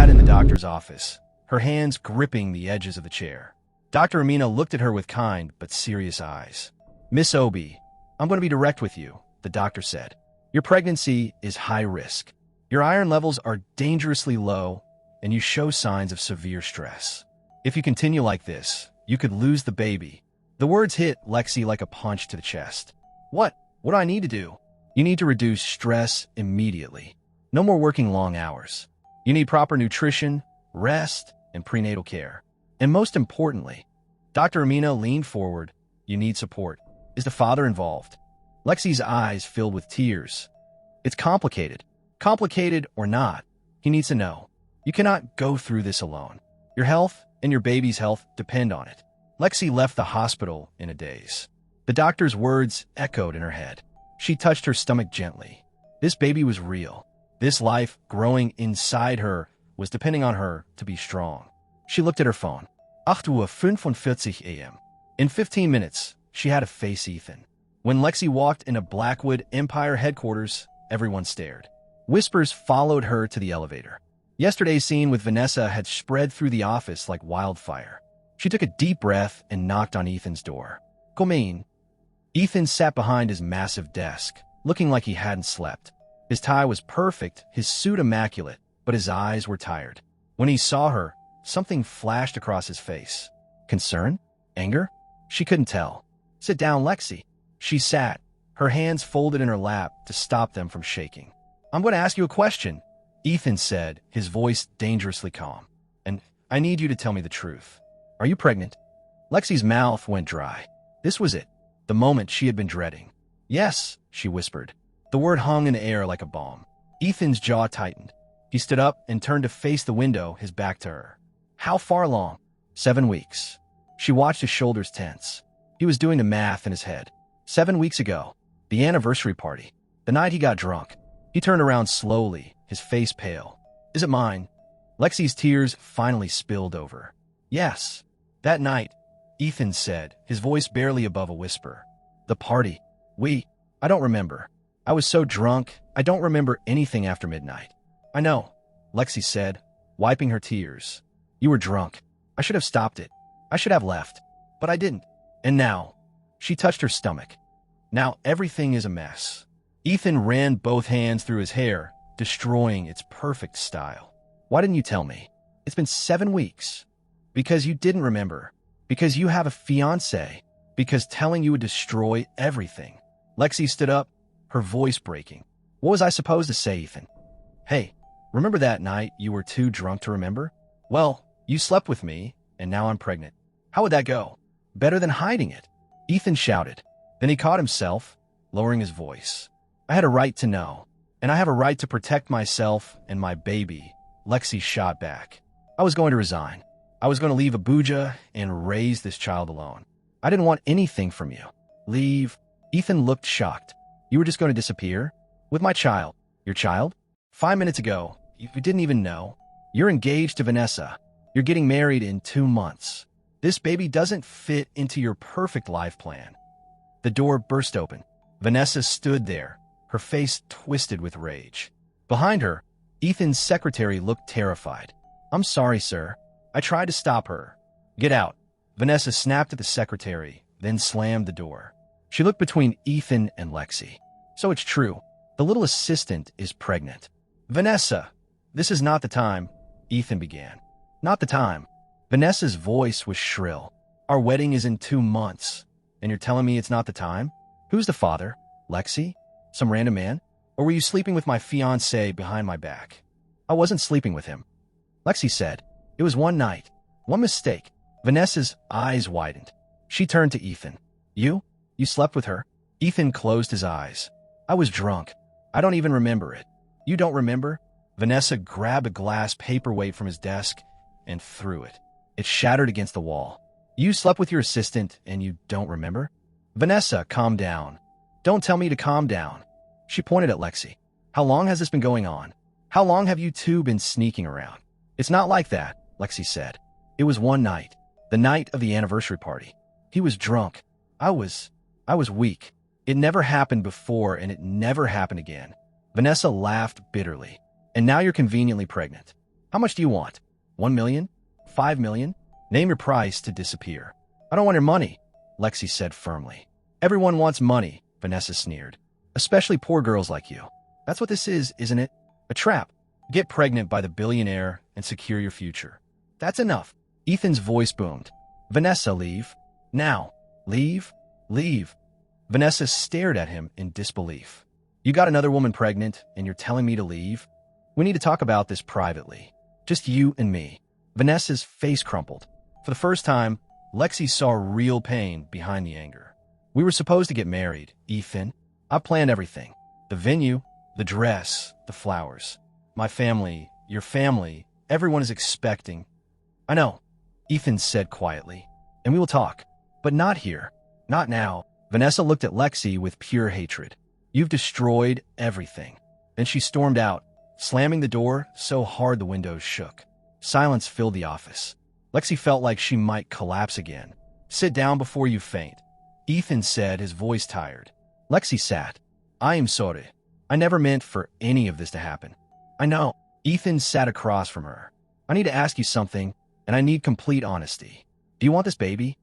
sat in the doctor's office, her hands gripping the edges of the chair. Dr. Amina looked at her with kind but serious eyes. "Miss Obi, I'm going to be direct with you," the doctor said. "Your pregnancy is high risk. Your iron levels are dangerously low, and you show signs of severe stress. If you continue like this, you could lose the baby." The words hit Lexi like a punch to the chest. What do I need to do?" "You need to reduce stress immediately. No more working long hours. You need proper nutrition, rest, and prenatal care. And most importantly," Dr. Amina leaned forward, "you need support. Is the father involved?" Lexi's eyes filled with tears. "It's complicated. Complicated or not, he needs to know. You cannot go through this alone. Your health and your baby's health depend on it." Lexi left the hospital in a daze. The doctor's words echoed in her head. She touched her stomach gently. This baby was real. This life growing inside her was depending on her to be strong. She looked at her phone. 8:45 a.m. In 15 minutes, she had to face Ethan. When Lexi walked into Blackwood Empire headquarters, everyone stared. Whispers followed her to the elevator. Yesterday's scene with Vanessa had spread through the office like wildfire. She took a deep breath and knocked on Ethan's door. "Come in." Ethan sat behind his massive desk, looking like he hadn't slept. His tie was perfect, his suit immaculate, but his eyes were tired. When he saw her, something flashed across his face. Concern? Anger? She couldn't tell. "Sit down, Lexi." She sat, her hands folded in her lap to stop them from shaking. "I'm going to ask you a question," Ethan said, his voice dangerously calm. "And I need you to tell me the truth. Are you pregnant?" Lexi's mouth went dry. This was it, the moment she had been dreading. "Yes," she whispered. The word hung in the air like a bomb. Ethan's jaw tightened. He stood up and turned to face the window, his back to her. "How far along?" 7 weeks. She watched his shoulders tense. He was doing the math in his head. 7 weeks ago, the anniversary party, the night he got drunk. He turned around slowly, his face pale. "Is it mine?" Lexi's tears finally spilled over. "Yes. That night," Ethan said, his voice barely above a whisper. "The party. I don't remember. I was so drunk, I don't remember anything after midnight." "I know," Lexi said, wiping her tears. "You were drunk. I should have stopped it. I should have left. But I didn't. And now," she touched her stomach. "Now everything is a mess." Ethan ran both hands through his hair, destroying its perfect style. "Why didn't you tell me? It's been 7 weeks. Because you didn't remember. Because you have a fiancé. Because telling you would destroy everything." Lexi stood up, her voice breaking. "What was I supposed to say, Ethan? Hey, remember that night you were too drunk to remember? Well, you slept with me, and now I'm pregnant. How would that go? Better than hiding it." Ethan shouted. Then he caught himself, lowering his voice. "I had a right to know, and I have a right to protect myself and my baby," Lexi shot back. "I was going to resign. I was going to leave Abuja and raise this child alone. I didn't want anything from you." "Leave?" Ethan looked shocked. "You were just going to disappear? With my child? Your child? 5 minutes ago, you didn't even know. You're engaged to Vanessa. You're getting married in 2 months. This baby doesn't fit into your perfect life plan." The door burst open. Vanessa stood there, her face twisted with rage. Behind her, Ethan's secretary looked terrified. "I'm sorry, sir. I tried to stop her." "Get out." Vanessa snapped at the secretary, then slammed the door. She looked between Ethan and Lexi. "So it's true. The little assistant is pregnant." "Vanessa, this is not the time," Ethan began. "Not the time." Vanessa's voice was shrill. "Our wedding is in 2 months, and you're telling me it's not the time? Who's the father? Lexi? Some random man? Or were you sleeping with my fiancé behind my back?" "I wasn't sleeping with him," Lexi said. "It was one night. One mistake." Vanessa's eyes widened. She turned to Ethan. You slept with her?" Ethan closed his eyes. "I was drunk. I don't even remember it." "You don't remember?" Vanessa grabbed a glass paperweight from his desk and threw it. It shattered against the wall. "You slept with your assistant and you don't remember?" "Vanessa, calm down. Don't tell me to calm down." She pointed at Lexi. "How long has this been going on? How long have you two been sneaking around?" "It's not like that," Lexi said. "It was one night. The night of the anniversary party. He was drunk. I was weak. It never happened before and it never happened again." Vanessa laughed bitterly. "And now you're conveniently pregnant. How much do you want? 1 million? 5 million? Name your price to disappear. I don't want your money, Lexi said firmly. Everyone wants money, Vanessa sneered. Especially poor girls like you. That's what this is, isn't it? A trap. Get pregnant by the billionaire and secure your future. That's enough. Ethan's voice boomed. Vanessa, leave. Now. Leave. Leave. Vanessa stared at him in disbelief. You got another woman pregnant, and you're telling me to leave? We need to talk about this privately. Just you and me. Vanessa's face crumpled. For the first time, Lexi saw real pain behind the anger. We were supposed to get married, Ethan. I planned everything. The venue, the dress, the flowers. My family, your family, everyone is expecting. I know, Ethan said quietly. And we will talk. But not here. Not now. Vanessa looked at Lexi with pure hatred. You've destroyed everything. Then she stormed out, slamming the door so hard the windows shook. Silence filled the office. Lexi felt like she might collapse again. Sit down before you faint, Ethan said, his voice tired. Lexi sat. I am sorry. I never meant for any of this to happen. I know. Ethan sat across from her. I need to ask you something, and I need complete honesty. Do you want this baby?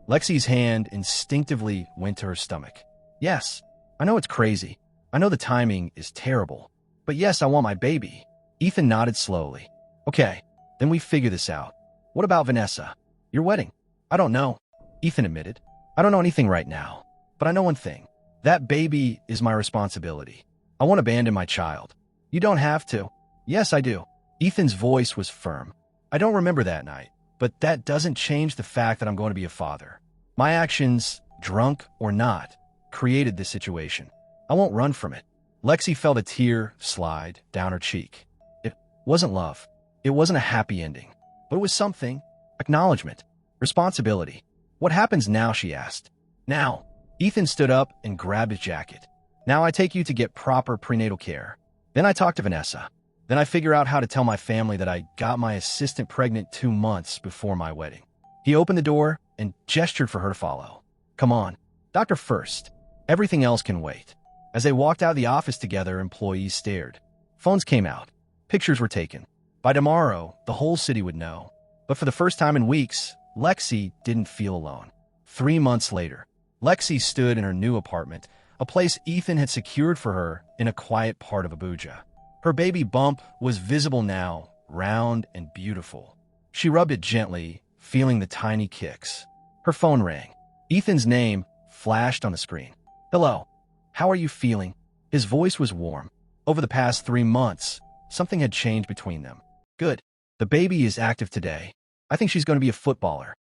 Lexi's hand instinctively went to her stomach. Yes. I know it's crazy. I know the timing is terrible. But yes, I want my baby. Ethan nodded slowly. Okay, then we figure this out. What about Vanessa? Your wedding? I don't know, Ethan admitted. I don't know anything right now. But I know one thing. That baby is my responsibility. I won't abandon my child. You don't have to. Yes, I do. Ethan's voice was firm. I don't remember that night, but that doesn't change the fact that I'm going to be a father. My actions, drunk or not, created this situation. I won't run from it. Lexi felt a tear slide down her cheek. It wasn't love. It wasn't a happy ending. But it was something. Acknowledgement. Responsibility. What happens now, she asked. Now. Ethan stood up and grabbed his jacket. Now I take you to get proper prenatal care. Then I talk to Vanessa. Then I figure out how to tell my family that I got my assistant pregnant 2 months before my wedding. He opened the door and gestured for her to follow. Come on. Doctor first. Everything else can wait. As they walked out of the office together, employees stared. Phones came out. Pictures were taken. By tomorrow, the whole city would know. But for the first time in weeks, Lexi didn't feel alone. 3 months later, Lexi stood in her new apartment, a place Ethan had secured for her in a quiet part of Abuja. Her baby bump was visible now, round and beautiful. She rubbed it gently, feeling the tiny kicks. Her phone rang. Ethan's name flashed on the screen. Hello. How are you feeling? His voice was warm. Over the past 3 months, something had changed between them. Good. The baby is active today. I think she's going to be a footballer.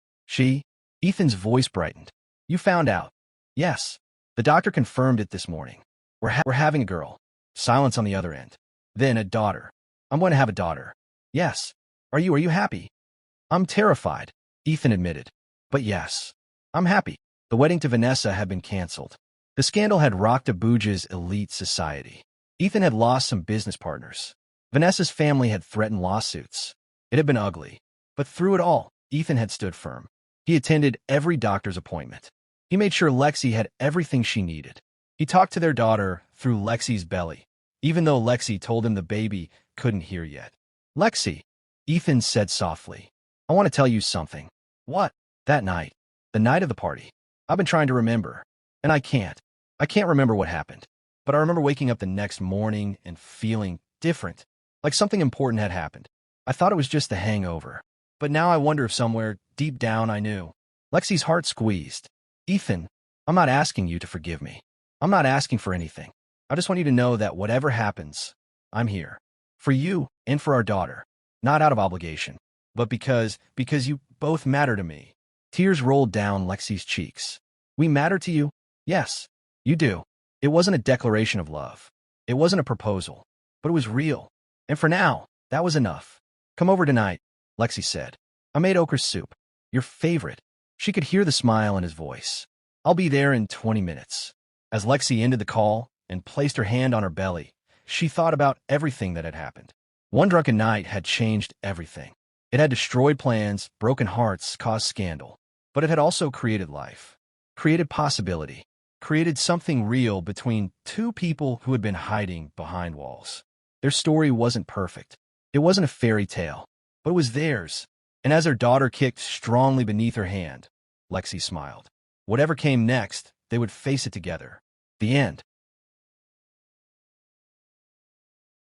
Ethan's voice brightened. You found out. Yes. The doctor confirmed it this morning. We're having a girl. Silence on the other end. Then a daughter. I'm going to have a daughter. Yes. Are you happy? I'm terrified, Ethan admitted. But yes. I'm happy. The wedding to Vanessa had been canceled. The scandal had rocked Abuja's elite society. Ethan had lost some business partners. Vanessa's family had threatened lawsuits. It had been ugly. But through it all, Ethan had stood firm. He attended every doctor's appointment. He made sure Lexi had everything she needed. He talked to their daughter through Lexi's belly, even though Lexi told him the baby couldn't hear yet. Lexi, Ethan said softly, I want to tell you something. What? That night. The night of the party. I've been trying to remember. And I can't. I can't remember what happened. But I remember waking up the next morning and feeling different, like something important had happened. I thought it was just a hangover. But now I wonder if somewhere deep down I knew. Lexi's heart squeezed. Ethan, I'm not asking you to forgive me. I'm not asking for anything. I just want you to know that whatever happens, I'm here. For you and for our daughter. Not out of obligation, but because you both matter to me. Tears rolled down Lexi's cheeks. We matter to you? Yes, you do. It wasn't a declaration of love. It wasn't a proposal, but it was real. And for now, that was enough. Come over tonight, Lexi said. I made okra soup. Your favorite. She could hear the smile in his voice. I'll be there in 20 minutes. As Lexi ended the call and placed her hand on her belly, she thought about everything that had happened. One drunken night had changed everything. It had destroyed plans, broken hearts, caused scandal. But it had also created life, created possibility, created something real between two people who had been hiding behind walls. Their story wasn't perfect, It wasn't a fairy tale, but it was theirs. And as her daughter kicked strongly beneath her hand, Lexi smiled. Whatever came next, they would face it together. The end.